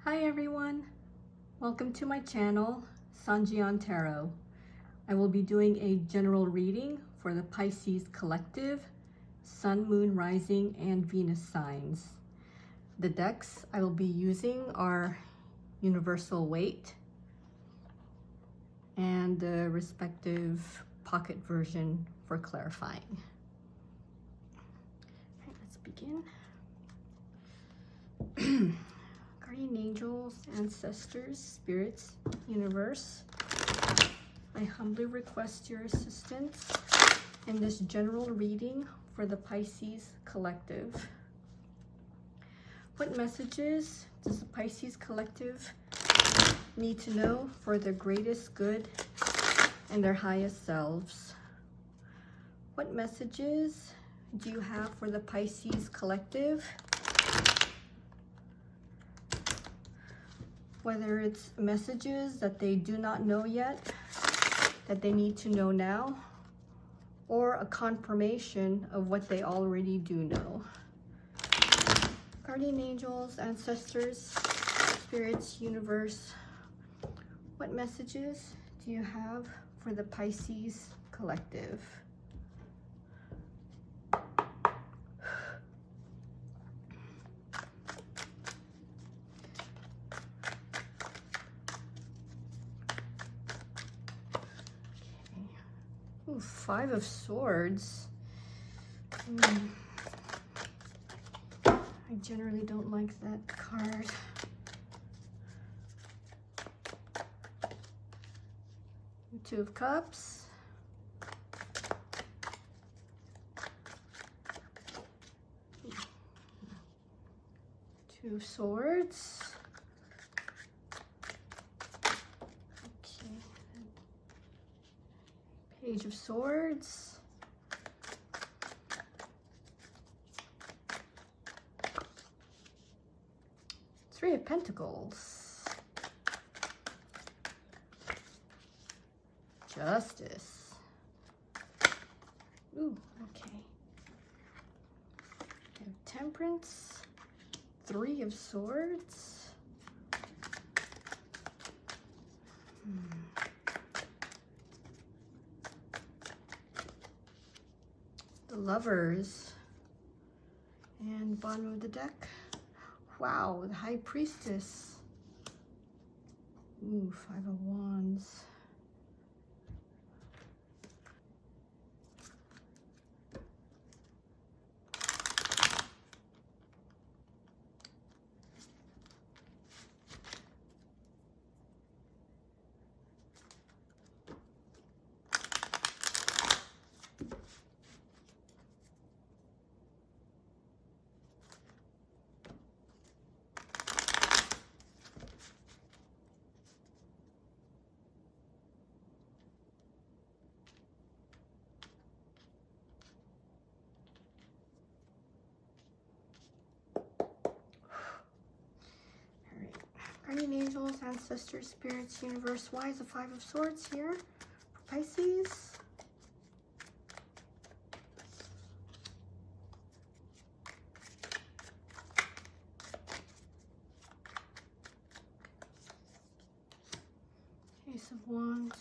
Hi everyone, welcome to my channel, Sanjian Tarot. I will be doing a general reading for the Pisces collective, Sun, Moon, Rising, and Venus signs. The decks I will be using are Universal Waite and the respective pocket version for clarifying. All right, let's begin. Guardian angels, ancestors, spirits, universe, I humbly request your assistance in this general reading for the Pisces collective. What messages does the Pisces collective need to know for their greatest good and their highest selves? What messages do you have for the Pisces collective? Whether it's messages that they do not know yet, that they need to know now, or a confirmation of what they already do know. Guardian angels, ancestors, spirits, universe, what messages do you have for the Pisces collective? Ooh, Five of Swords. I generally don't like that card. Two of Cups. Two of Swords. Page of Swords. Three of Pentacles. Justice. Ooh, okay. We have Temperance. Three of Swords. The Lovers, and bottom of the deck, wow, the High Priestess. Ooh, Five of Wands. Guardian angels, ancestors, spirits, universe. Why is the Five of Swords here for Pisces? Ace of Wands.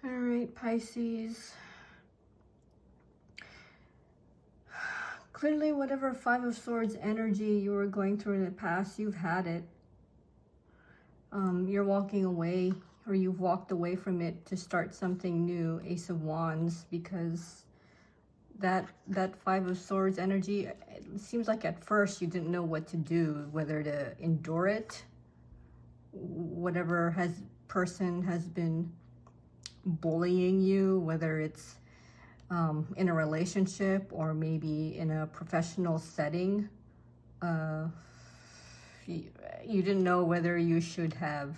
All right, Pisces. Clearly, whatever Five of Swords energy you were going through in the past, you've had it. You're walking away, or you've walked away from it to start something new, Ace of Wands, because that Five of Swords energy, it seems like at first you didn't know what to do, whether to endure it, whatever person has been bullying you, whether it's in a relationship or maybe in a professional setting. You didn't know whether you should have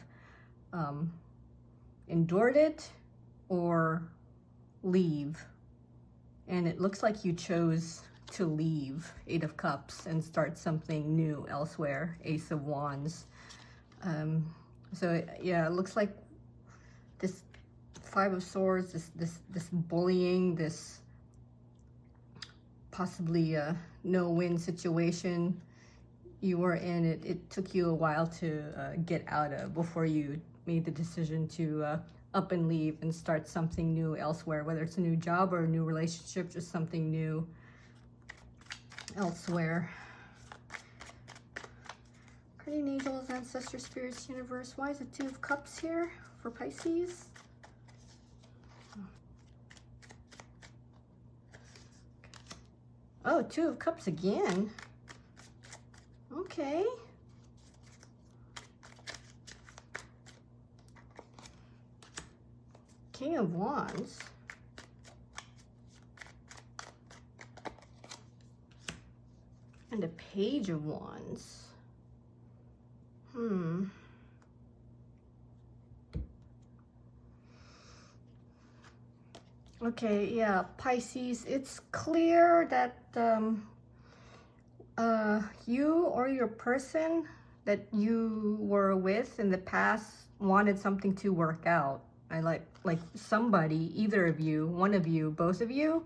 endured it or leave. And it looks like you chose to leave, Eight of Cups, and start something new elsewhere, Ace of Wands. So yeah, it looks like this Five of Swords, this bullying, this possibly a no-win situation you were in. It took you a while to get out of before you made the decision to up and leave and start something new elsewhere, whether it's a new job or a new relationship, just something new elsewhere. Guardian angels, ancestor spirits, universe. Why is it Two of Cups here for Pisces? Oh, Two of Cups again. Okay. King of Wands. And a Page of Wands. Okay, yeah, Pisces, it's clear that you or your person that you were with in the past wanted something to work out. I like somebody, either of you, one of you, both of you,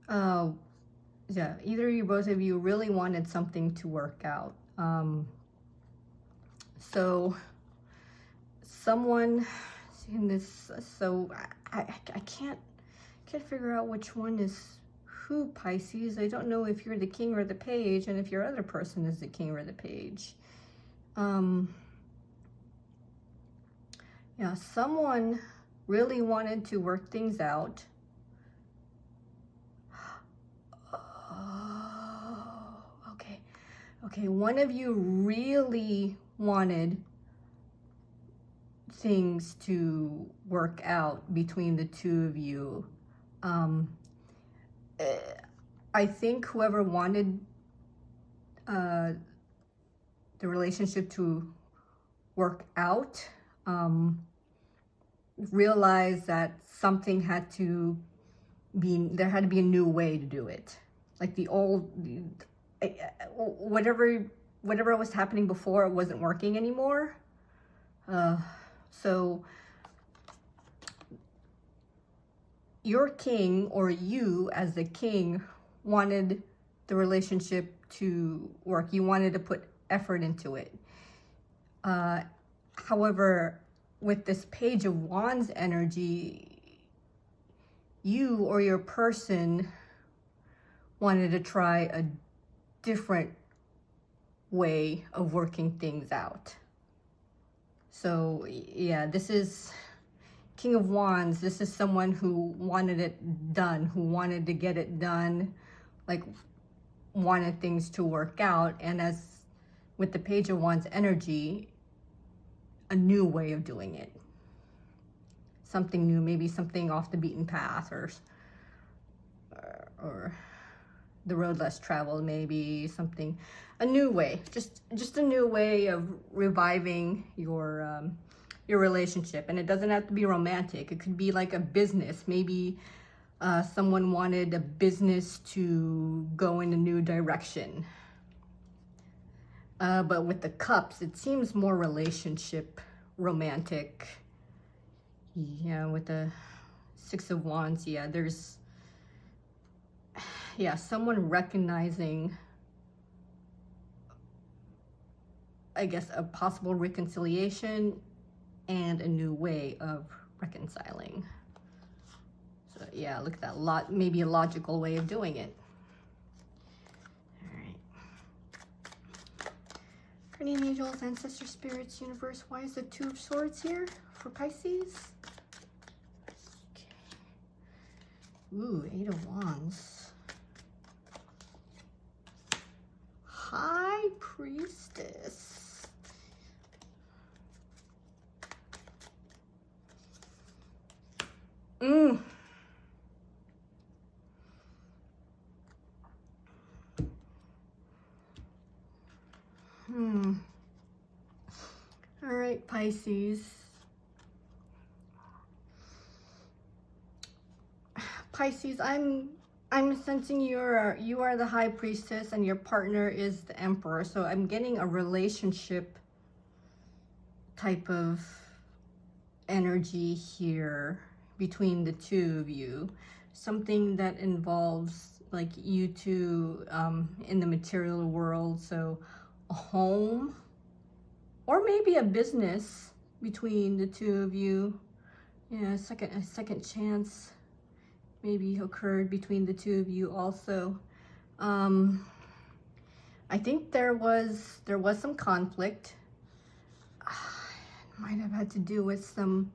yeah, either of you, both of you really wanted something to work out. So someone in this, so I can't figure out which one is who, Pisces. I don't know if you're the king or the page, and if your other person is the king or the page. Yeah, someone really wanted to work things out. Oh, okay. Okay, one of you really wanted things to work out between the two of you. I think whoever wanted the relationship to work out realized that something had to be, there had to be a new way to do it. Like the old, whatever was happening before, it wasn't working anymore. So your king, or you as the king, wanted the relationship to work. You wanted to put effort into it. However, with this Page of Wands energy, you or your person wanted to try a different way of working things out. So yeah, this is King of Wands. This is someone who wanted it done, who wanted to get it done, like wanted things to work out. And as with the Page of Wands energy, a new way of doing it. Something new, maybe something off the beaten path, or the road less traveled, maybe something, a new way, just a new way of reviving your relationship. And it doesn't have to be romantic. It could be like a business. Maybe someone wanted a business to go in a new direction. But with the cups, it seems more relationship, romantic. Yeah, with the Six of Wands, yeah, there's, yeah, someone recognizing, I guess, a possible reconciliation and a new way of reconciling. So yeah, look at that, maybe a logical way of doing it. All right. Guardian angels, ancestor spirits, universe. Why is the Two of Swords here for Pisces? Okay. Ooh, Eight of Wands. High Priestess. All right, Pisces. Pisces, I'm sensing you are the High Priestess and your partner is the Emperor. So I'm getting a relationship type of energy here between the two of you. Something that involves like you two in the material world. So a home or maybe a business between the two of you. Yeah, a second chance maybe occurred between the two of you also. I think there was some conflict. It might have had to do with some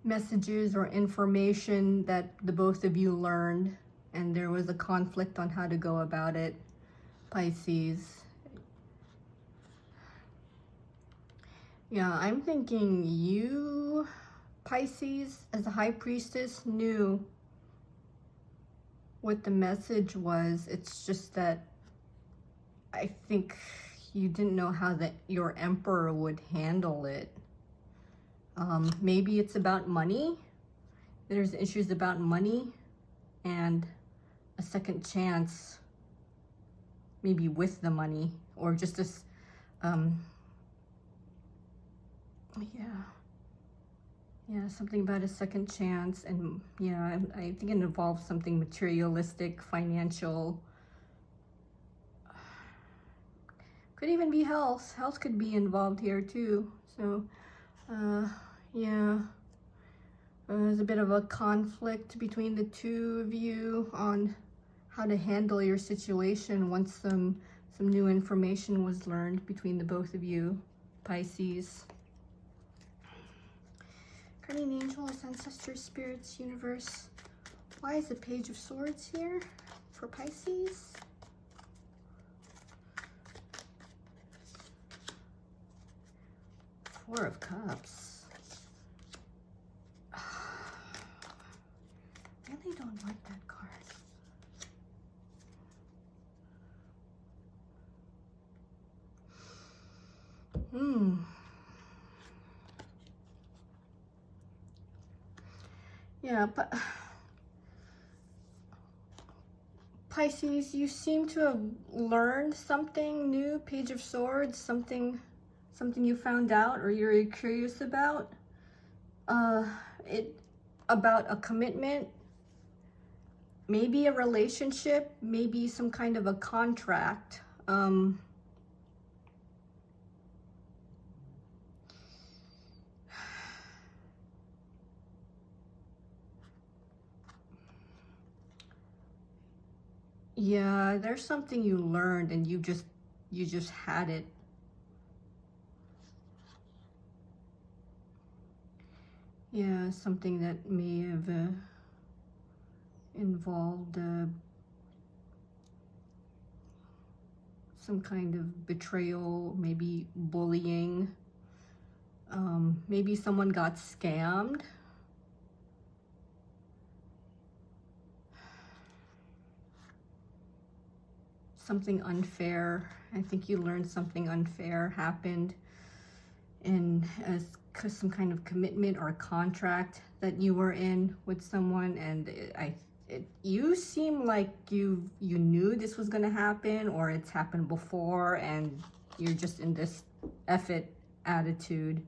messages or information that the both of you learned, and there was a conflict on how to go about it, Pisces. Yeah, I'm thinking you, Pisces, as a High Priestess, knew what the message was. It's just that I think you didn't know how your Emperor would handle it. Maybe it's about money. There's issues about money and a second chance, maybe with the money, or just this, yeah, something about a second chance. And yeah, I think it involves something materialistic, financial. Could even be health. Health could be involved here too. So, yeah. There's a bit of a conflict between the two of you on how to handle your situation once some new information was learned between the both of you, Pisces. Guardian angels, ancestors, spirits, universe. Why is the Page of Swords here for Pisces? Four of Cups. I really don't like that card. Yeah, but Pisces, you seem to have learned something new, Page of Swords, something you found out or you're curious about. About a commitment, maybe a relationship, maybe some kind of a contract. Yeah, there's something you learned and you just had it. Yeah, something that may have involved some kind of betrayal, maybe bullying. Maybe someone got scammed. Something unfair. I think you learned something unfair happened in some kind of commitment or contract that you were in with someone, and you seem like you knew this was going to happen, or it's happened before and you're just in this F it attitude.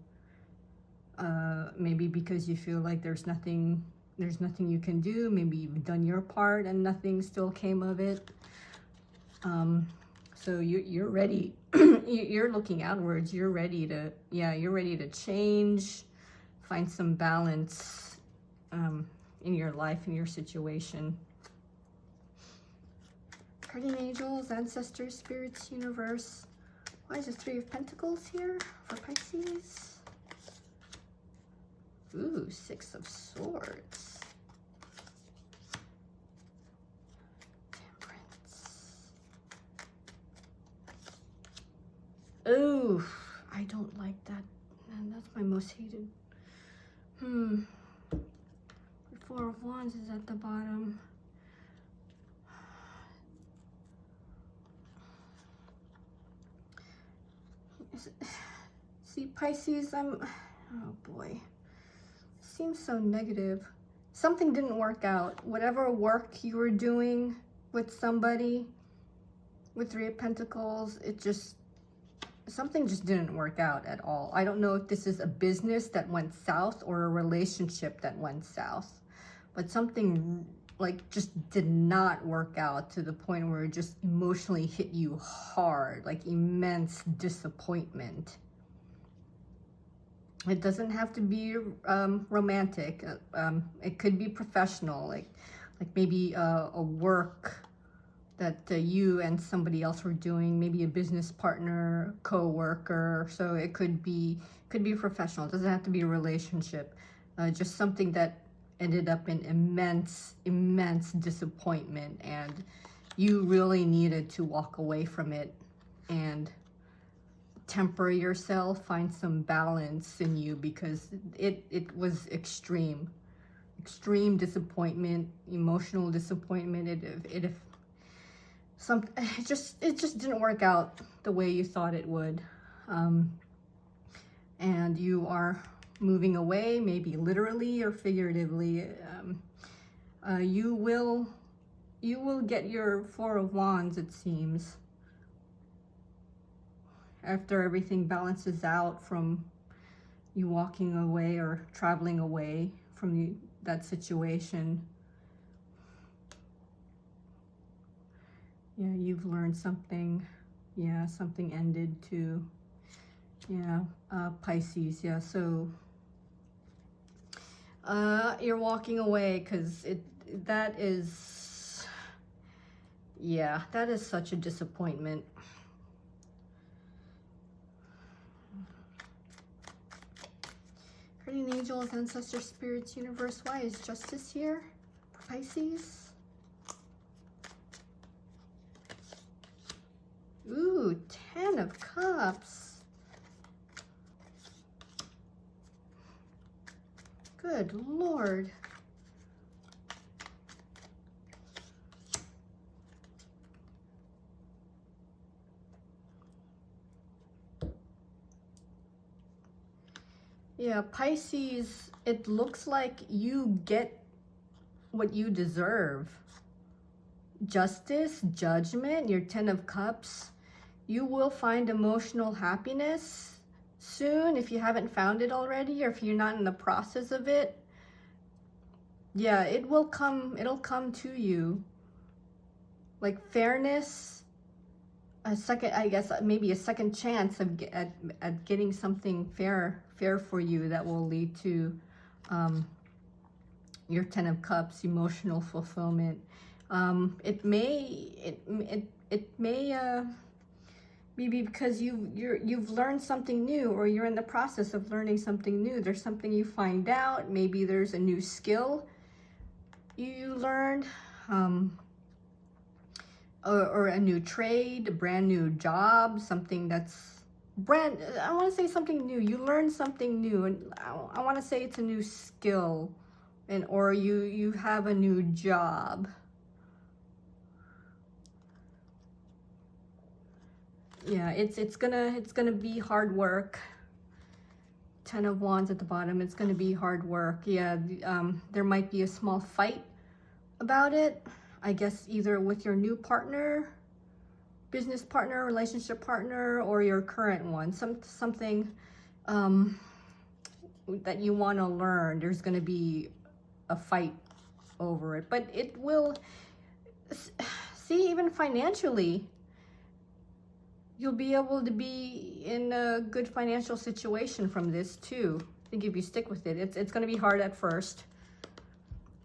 Maybe because you feel like there's nothing you can do. Maybe you've done your part and nothing still came of it. So you're ready. You're looking outwards. You're ready to change, find some balance in your life, in your situation. Guardian angels, ancestors, spirits, universe. Why is the Three of Pentacles here for Pisces? Ooh, Six of Swords. Ooh, I don't like that. Man, that's my most hated. The Four of Wands is at the bottom. See, Pisces, oh boy. Seems so negative. something didn't work out. Whatever work you were doing with somebody, with Three of Pentacles, something just didn't work out at all. I don't know if this is a business that went south or a relationship that went south, but something like just did not work out to the point where it just emotionally hit you hard, like immense disappointment. It doesn't have to be romantic. It could be professional, like maybe a work that you and somebody else were doing, maybe a business partner, co-worker. So it could be professional. It doesn't have to be a relationship. Just something that ended up in immense disappointment, and you really needed to walk away from it and temper yourself, find some balance in you, because it was extreme disappointment, emotional disappointment. It just didn't work out the way you thought it would, and you are moving away, maybe literally or figuratively. You will get your Four of Wands, it seems, after everything balances out from you walking away or traveling away from that situation. Yeah, you've learned something. Yeah, something ended too. Yeah, Pisces. Yeah, so you're walking away because that is such a disappointment. Guardian angels, ancestors, spirits, universe. Why is justice here for Pisces? Ooh, 10 of Cups. Good Lord. Yeah, Pisces, it looks like you get what you deserve. Justice, judgment, your 10 of Cups. You will find emotional happiness soon if you haven't found it already, or if you're not in the process of it. Yeah, it will come. It'll come to you. Like fairness, a second, I guess, maybe a second chance at getting something fair for you that will lead to your 10 of Cups, emotional fulfillment. It may maybe because you've learned something new, or you're in the process of learning something new. There's something you find out. Maybe there's a new skill you learned, or a new trade, a brand new job, something that's I want to say something new. You learned something new, and I want to say it's a new skill, or you have a new job. Yeah, it's gonna be hard work. 10 of Wands at the bottom. It's gonna be hard work. Yeah, there might be a small fight about it. I guess either with your new partner, business partner, relationship partner, or your current one. Something that you want to learn. There's gonna be a fight over it, but it will. See, even financially, you'll be able to be in a good financial situation from this too. I think if you stick with it, it's going to be hard at first.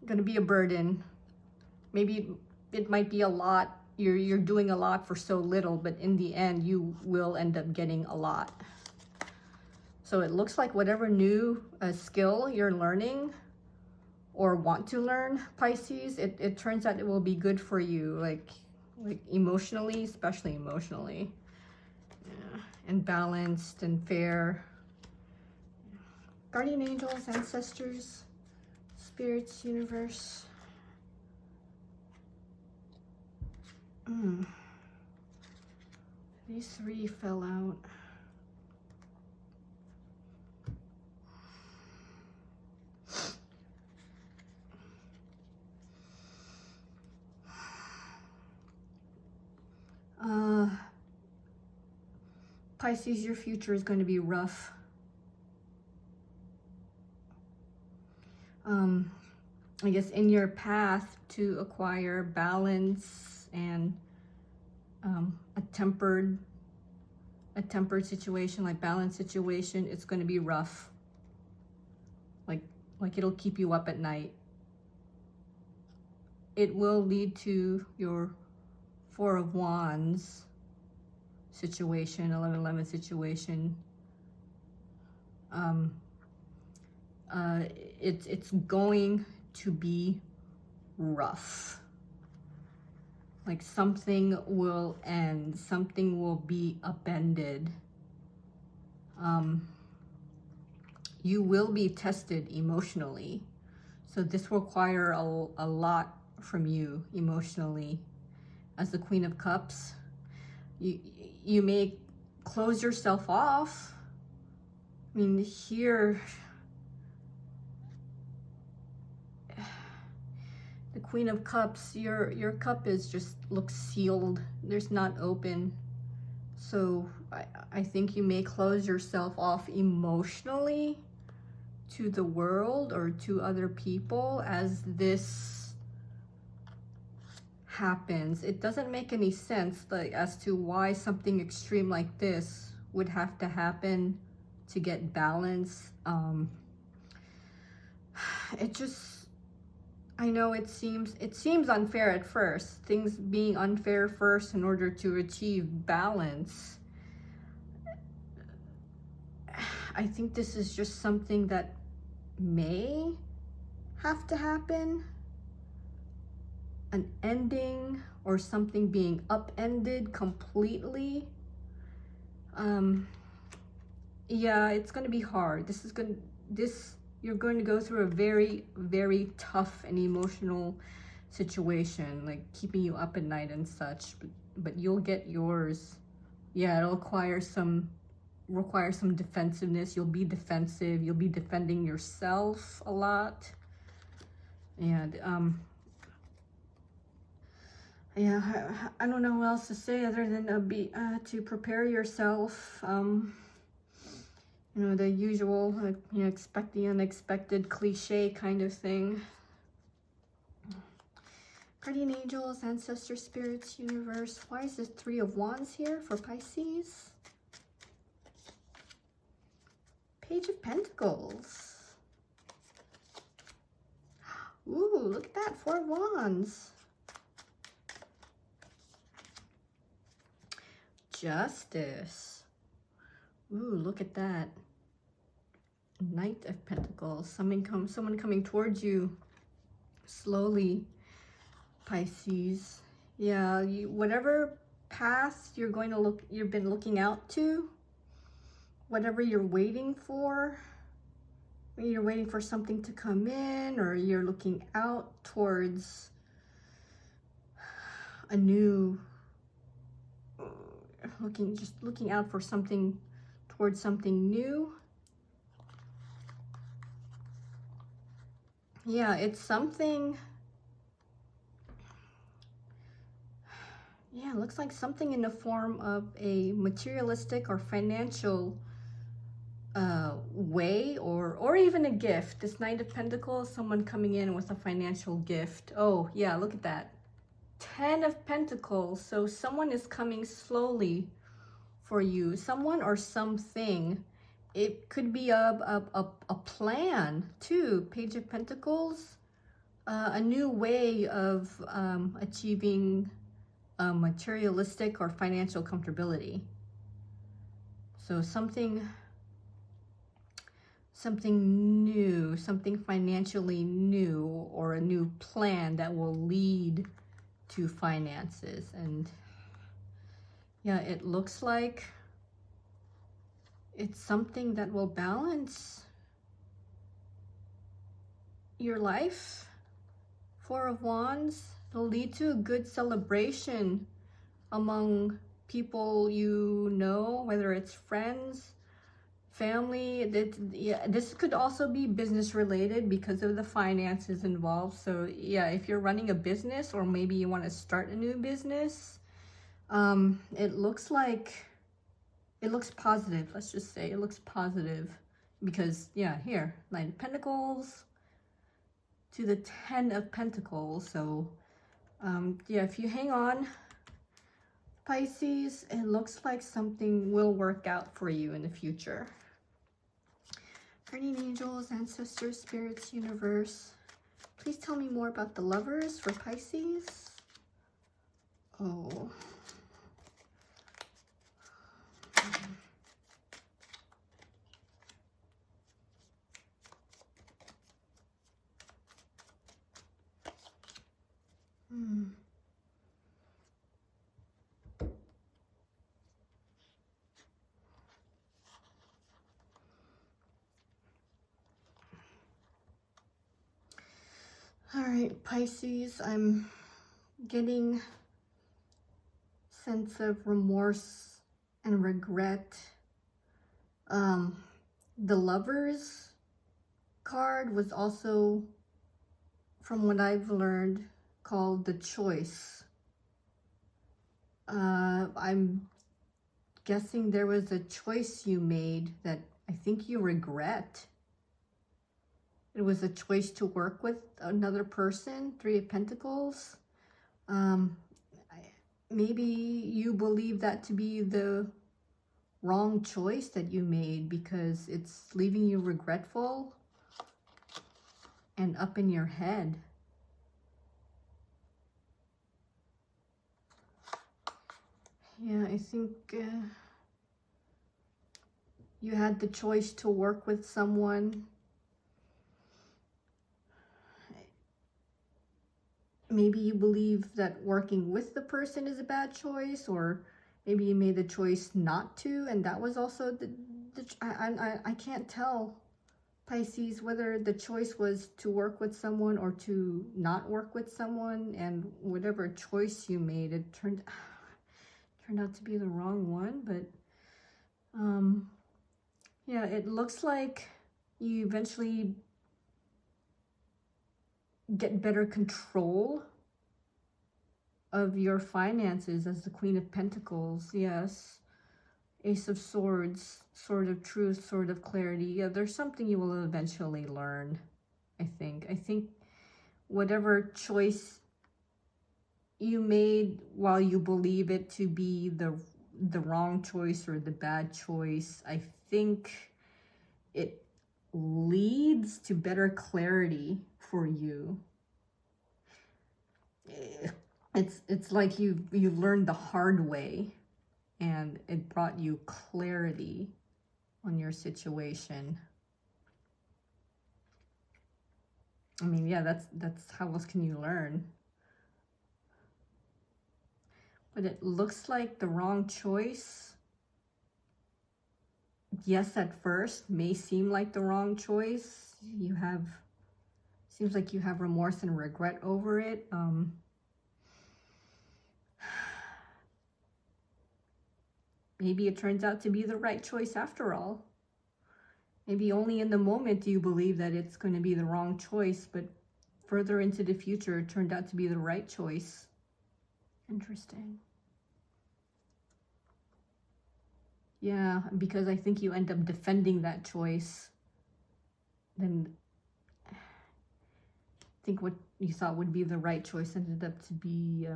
Going to be a burden. Maybe it might be a lot. You're doing a lot for so little, but in the end, you will end up getting a lot. So it looks like whatever new skill you're learning or want to learn, Pisces, it turns out it will be good for you, like emotionally, especially emotionally. And balanced and fair. Guardian angels, ancestors, spirits, universe. These three fell out. Pisces, your future is going to be rough. I guess in your path to acquire balance and a tempered situation, like balanced situation, it's going to be rough. Like it'll keep you up at night. It will lead to your Four of Wands situation, 11-11 situation. It's going to be rough. Like something will end, something will be upended. You will be tested emotionally. So this will require a lot from you emotionally. As the Queen of Cups, you may close yourself off. I mean, here, the Queen of Cups, your cup is just looks sealed. There's not open. So I think you may close yourself off emotionally to the world or to other people as this happens. It doesn't make any sense like as to why something extreme like this would have to happen to get balance. It just, I know it seems unfair at first, things being unfair first in order to achieve balance. I think this is just something that may have to happen. An ending or something being upended completely. Yeah, it's going to be hard. You're going to go through a very, very tough and emotional situation, like keeping you up at night and such, but you'll get yours. Yeah, it'll require some defensiveness. You'll be defensive. You'll be defending yourself a lot. And yeah, I don't know what else to say other than to prepare yourself. You know, the usual, you know, expect the unexpected cliche kind of thing. Guardian angels, ancestor spirits, universe. Why is this Three of Wands here for Pisces? Page of Pentacles. Ooh, look at that, Four of Wands. Justice. Ooh, look at that. Knight of Pentacles. Someone coming towards you slowly, Pisces. Yeah, whatever path you've been looking out to, whatever you're waiting for, you're waiting for something to come in, or you're looking out towards a new, looking out for something, towards something new. Yeah, it's something, yeah, it looks like something in the form of a materialistic or financial way, or even a gift. This Knight of Pentacles, someone coming in with a financial gift. Oh yeah, look at that. 10 of Pentacles. So someone is coming slowly for you, someone or something. It could be a plan too. Page of Pentacles, a new way of achieving materialistic or financial comfortability. So something new, something financially new, or a new plan that will lead to finances. And yeah, it looks like it's something that will balance your life. Four of Wands. It'll lead to a good celebration among people you know, whether it's friends, family. This could also be business related because of the finances involved. So yeah, if you're running a business, or maybe you want to start a new business, it looks like it looks positive. Let's just say it looks positive because, yeah, here, Nine of Pentacles to the Ten of Pentacles. So, yeah, if you hang on, Pisces, it looks like something will work out for you in the future. Guardian angels, ancestors, spirits, universe. Please tell me more about the Lovers for Pisces. Oh. All right, Pisces, I'm getting sense of remorse and regret. The Lovers card was also, from what I've learned, called the Choice. I'm guessing there was a choice you made that I think you regret. It was a choice to work with another person, Three of Pentacles. Maybe you believe that to be the wrong choice that you made because it's leaving you regretful and up in your head. Yeah, I think you had the choice to work with someone. Maybe you believe that working with the person is a bad choice, or maybe you made the choice not to, and that was also I can't tell, Pisces, whether the choice was to work with someone or to not work with someone, and whatever choice you made, it turned out to be the wrong one. But yeah, it looks like you eventually get better control of your finances as the Queen of Pentacles. Yes. Ace of Swords, Sword of Truth, Sword of Clarity. Yeah, there's something you will eventually learn, I think. I think whatever choice you made while you believe it to be the wrong choice or the bad choice, I think it leads to better clarity for you. It's like you learned the hard way, and it brought you clarity on your situation. I mean, yeah, that's how else can you learn? But it looks like the wrong choice, yes, at first may seem like the wrong choice. Seems like you have remorse and regret over it. Maybe it turns out to be the right choice after all. Maybe only in the moment do you believe that it's going to be the wrong choice, but further into the future, it turned out to be the right choice. Interesting. Yeah, because I think you end up defending that choice. Then I think what you thought would be the right choice ended up to be,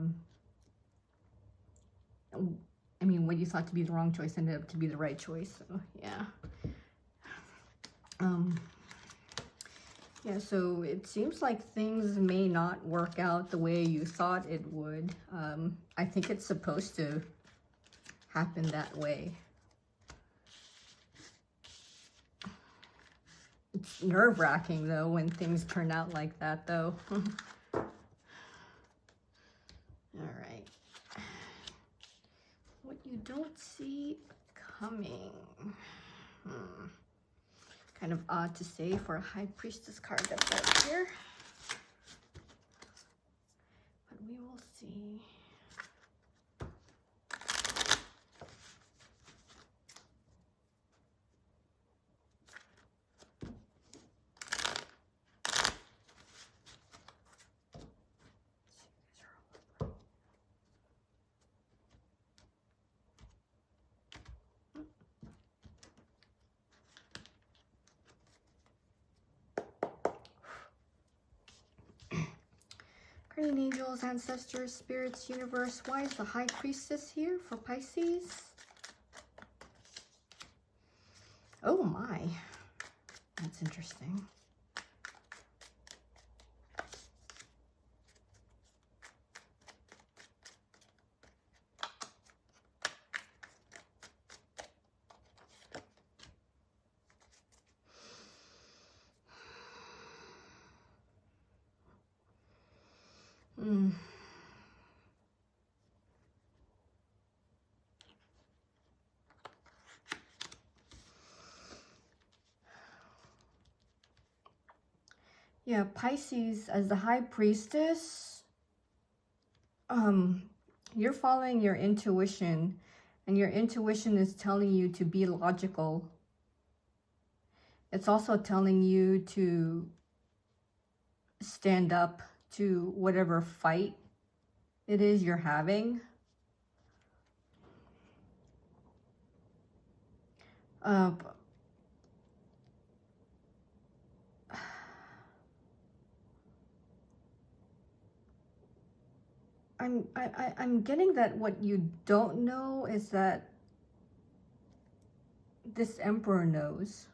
I mean, what you thought to be the wrong choice ended up to be the right choice. So, yeah. Yeah, so it seems like things may not work out the way you thought it would. I think it's supposed to happen that way. It's nerve-wracking, though, when things turn out like that, though. All right. What you don't see coming. Kind of odd to say for a High Priestess card that's out here. But we will see. Guardian angels, ancestors, spirits, universe. Why is the High Priestess here for Pisces? Oh my, that's interesting. Yeah, Pisces as the High Priestess, you're following your intuition, and your intuition is telling you to be logical. It's also telling you to stand up to whatever fight it is you're having. I'm getting that what you don't know is that this Emperor knows.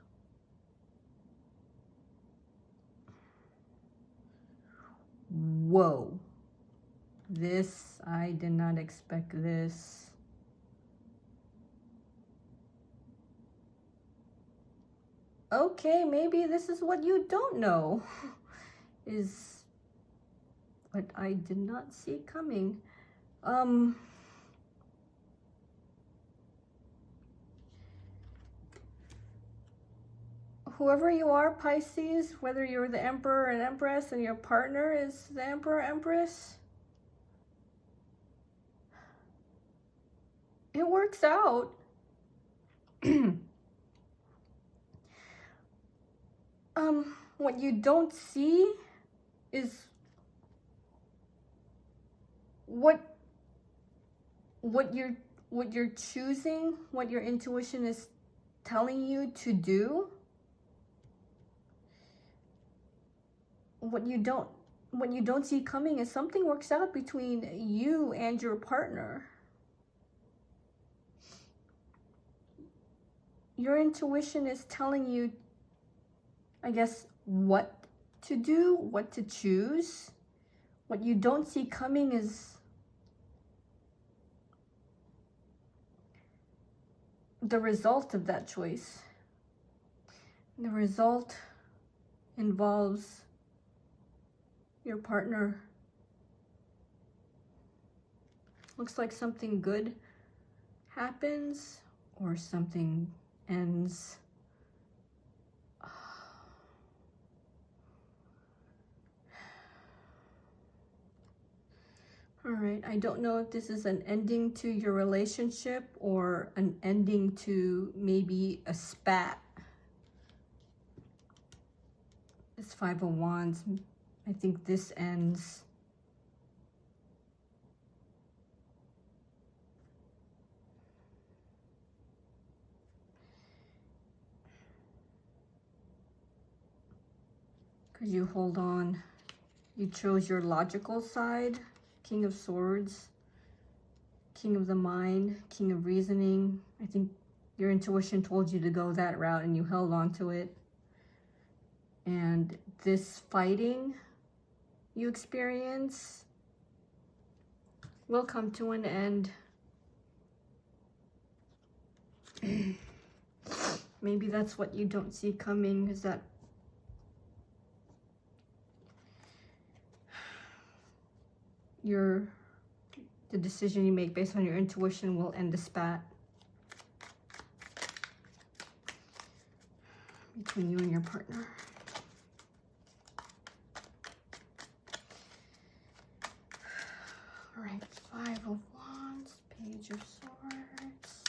Whoa. This, I did not expect this. Okay, maybe this is what you don't know. Is what I did not see coming. Whoever you are, Pisces, whether you're the Emperor and Empress and your partner is the Emperor, Empress, it works out. What you don't see is what you're choosing, what your intuition is telling you to do. What you don't see coming is something works out between you and your partner. Your intuition is telling you, I guess, what to do, what to choose. What you don't see coming is the result of that choice. The result involves your partner. Looks like something good happens or something ends. All right, I don't know if this is an ending to your relationship or an ending to maybe a spat. This Five of Wands, I think this ends. Because you hold on. You chose your logical side. King of Swords, King of the Mind, King of Reasoning. I think your intuition told you to go that route and you held on to it. And this fighting you experience will come to an end. Maybe that's what you don't see coming, is that the decision you make based on your intuition will end the spat between you and your partner. All right, Five of Wands, Page of Swords.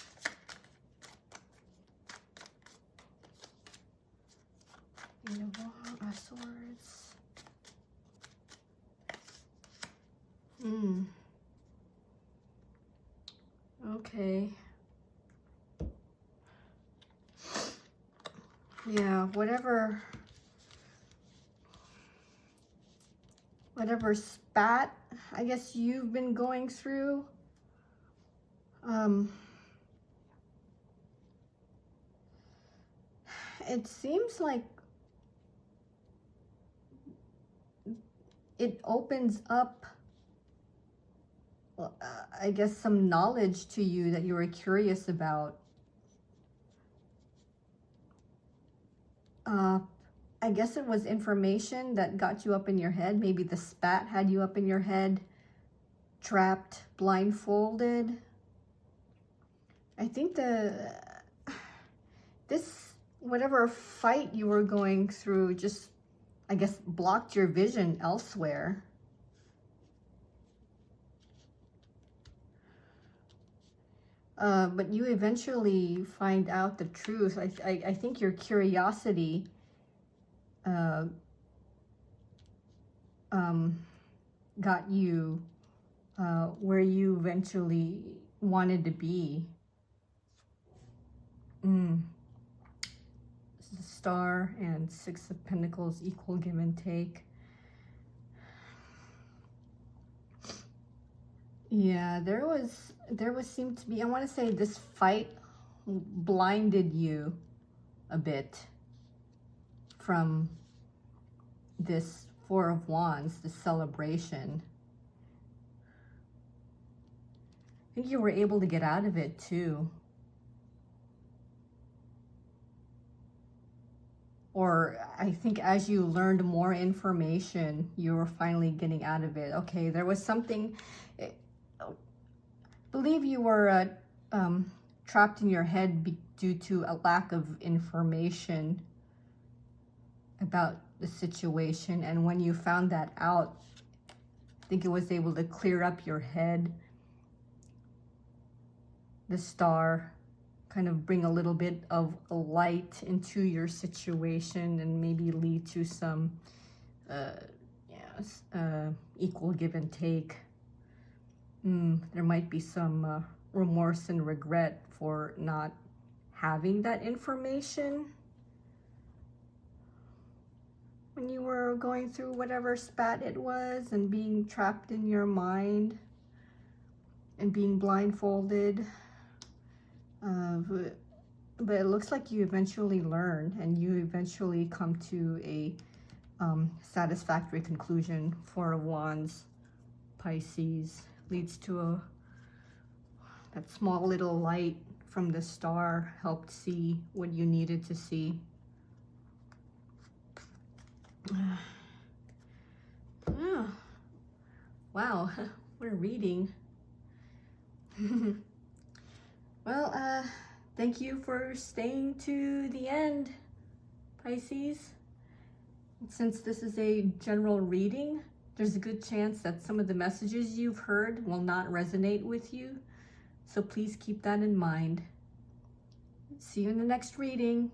Eight of Swords. Okay. Yeah, whatever whatever spat, I guess, you've been going through. It seems like it opens up, I guess, some knowledge to you that you were curious about. I guess it was information that got you up in your head. Maybe the spat had you up in your head, trapped, blindfolded. I think whatever fight you were going through just, I guess, blocked your vision elsewhere. But you eventually find out the truth. I think your curiosity got you where you eventually wanted to be. The Star and Six of Pentacles, equal give and take. Yeah, there seemed to be, I want to say, this fight blinded you a bit from this Four of Wands, the celebration. I think you were able to get out of it too. Or I think as you learned more information, you were finally getting out of it. Okay, there was something, I believe you were trapped in your head due to a lack of information about the situation. And when you found that out, I think it was able to clear up your head. The Star kind of bring a little bit of light into your situation and maybe lead to some equal give and take. There might be some remorse and regret for not having that information when you were going through whatever spat it was and being trapped in your mind and being blindfolded. But it looks like you eventually learn and you eventually come to a satisfactory conclusion. Four of Wands, Pisces, leads to that small little light from the Star helped see what you needed to see. Oh, wow, what a reading. Well, thank you for staying to the end, Pisces. Since this is a general reading, there's a good chance that some of the messages you've heard will not resonate with you. So please keep that in mind. See you in the next reading.